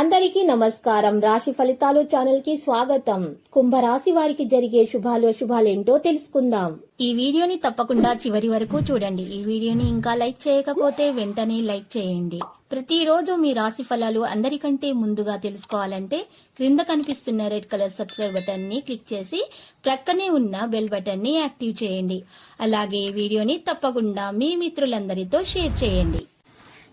అందరికీ నమస్కారం. రాశి ఫలితాలు ఛానల్ కి స్వాగతం. కుంభరాశి వారికి జరిగే శుభాలేంటో తెలుసుకుందాం. ఈ వీడియోని తప్పకుండా చివరి వరకు చూడండి. ఈ వీడియోని ఇంకా లైక్ చేయకపోతే వెంటనే లైక్ చేయండి. ప్రతిరోజు మీ రాశి ఫలాలు అందరికంటే ముందుగా తెలుసుకోవాలంటే క్రింద కనిపిస్తున్న రెడ్ కలర్ సబ్స్క్రైబ్ బటన్ ని క్లిక్ చేసి ప్రక్కనే ఉన్న బెల్ బటన్ ని యాక్టివ్ చేయండి. అలాగే ఈ వీడియోని తప్పకుండా మీ మిత్రులందరితో షేర్ చేయండి.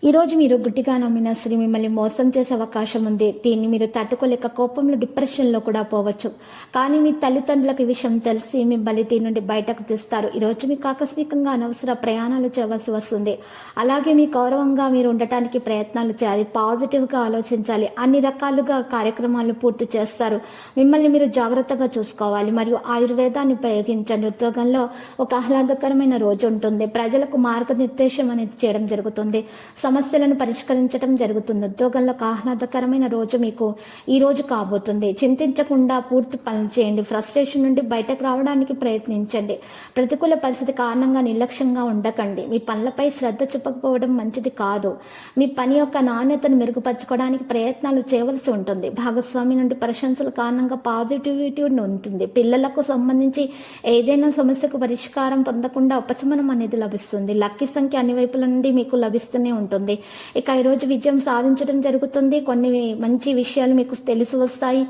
ఈ రోజు మీరు గుడ్డిగా నమ్మిన స్త్రీ మిమ్మల్ని మోసం చేసే అవకాశం ఉంది. దీన్ని మీరు తట్టుకోలేక కోపంలో డిప్రెషన్లో కూడా పోవచ్చు. కానీ మీ తల్లిదండ్రులకు ఈ విషయం తెలిసి మిమ్మల్ని దీని నుండి బయటకు తీస్తారు. ఈ రోజు మీకు ఆకస్మికంగా అనవసర ప్రయాణాలు చేయవలసి వస్తుంది. అలాగే మీ గౌరవంగా మీరు ఉండటానికి ప్రయత్నాలు చేయాలి. పాజిటివ్గా ఆలోచించాలి. అన్ని రకాలుగా కార్యక్రమాలు పూర్తి చేస్తారు. మిమ్మల్ని మీరు జాగ్రత్తగా చూసుకోవాలి మరియు ఆయుర్వేదాన్ని ఉపయోగించండి. ఉద్యోగంలో ఒక ఆహ్లాదకరమైన రోజు ఉంటుంది. ప్రజలకు మార్గనిర్దేశం అనేది చేయడం జరుగుతుంది. సమస్యలను పరిష్కరించడం జరుగుతుంది. ఉద్యోగంలో ఆహ్లాదకరమైన రోజు మీకు ఈ రోజు కాబోతుంది. చింతించకుండా పూర్తి పని చేయండి. ఫ్రస్ట్రేషన్ నుండి బయటకు రావడానికి ప్రయత్నించండి. ప్రతికూల పరిస్థితి కారణంగా నిర్లక్ష్యంగా ఉండకండి. మీ పనులపై శ్రద్ధ చూపకపోవడం మంచిది కాదు. మీ పని యొక్క నాణ్యతను మెరుగుపరచుకోవడానికి ప్రయత్నాలు చేయవలసి ఉంటుంది. భాగస్వామి నుండి ప్రశంసల కారణంగా పాజిటివిటీ ఉంటుంది. పిల్లలకు సంబంధించి ఏదైనా సమస్యకు పరిష్కారం పొందకుండా ఉపశమనం అనేది లభిస్తుంది. లక్కీ సంఖ్య అన్ని వైపుల నుండి మీకు లభిస్తూనే ఉంటుంది. ఇక ఈరోజు విజయం సాధించడం జరుగుతుంది. కొన్ని మంచి విషయాలు మీకు తెలిసి వస్తాయి.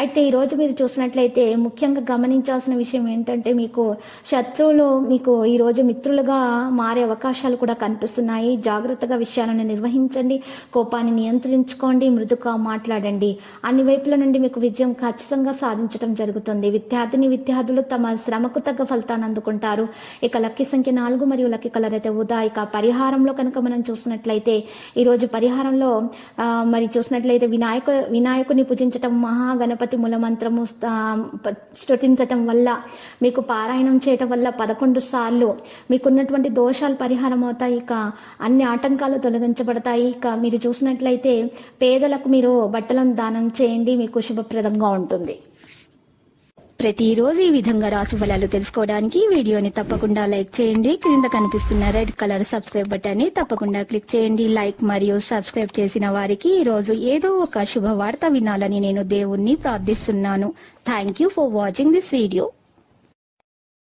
అయితే ఈరోజు మీరు చూసినట్లయితే ముఖ్యంగా గమనించాల్సిన విషయం ఏంటంటే మీకు శత్రువులు మీకు ఈరోజు మిత్రులుగా మారే అవకాశాలు కూడా కనిపిస్తున్నాయి. జాగ్రత్తగా విషయాలను నిర్వహించండి. కోపాన్ని నియంత్రించుకోండి. మృదుగా మాట్లాడండి. అన్ని వైపుల నుండి మీకు విజయం ఖచ్చితంగా సాధించడం జరుగుతుంది. విద్యార్థులు తమ శ్రమకు తగ్గ ఫలితాన్ని అందుకుంటారు. ఇక లక్కీ సంఖ్య 4 మరియు లక్కీ కలర్ అయితే ఉదా. ఇక పరిహారంలో కనుక మనం చూసినట్లయితే ఈరోజు పరిహారంలో మరి చూసినట్లయితే వినాయకుని పూజించటం, మహాగణపతి మూలమంత్రము స్తుతించటం వల్ల, మీకు పారాయణం చేయటం వల్ల 11 సార్లు మీకున్నటువంటి దోషాలు పరిహారం అవుతాయి. ఇక అన్ని ఆటంకాలు తొలగించబడతాయి. ఇక మీరు చూసినట్లయితే పేదలకు మీరు బట్టలను దానం చేయండి. మీకు శుభప్రదంగా ఉంటుంది. ప్రతిరోజు ఈ విధంగా రాశి ఫలాలు తెలుసుకోవడానికి వీడియోని తప్పకుండా లైక్ చేయండి. క్రింద కనిపిస్తున్న రెడ్ కలర్ సబ్స్క్రైబ్ బటన్ ని తప్పకుండా క్లిక్ చేయండి. లైక్ మరియు సబ్స్క్రైబ్ చేసిన వారికి ఈ రోజు ఏదో ఒక శుభవార్త వినాలని నేను దేవుణ్ణి ప్రార్థిస్తున్నాను. Thank you for watching this video.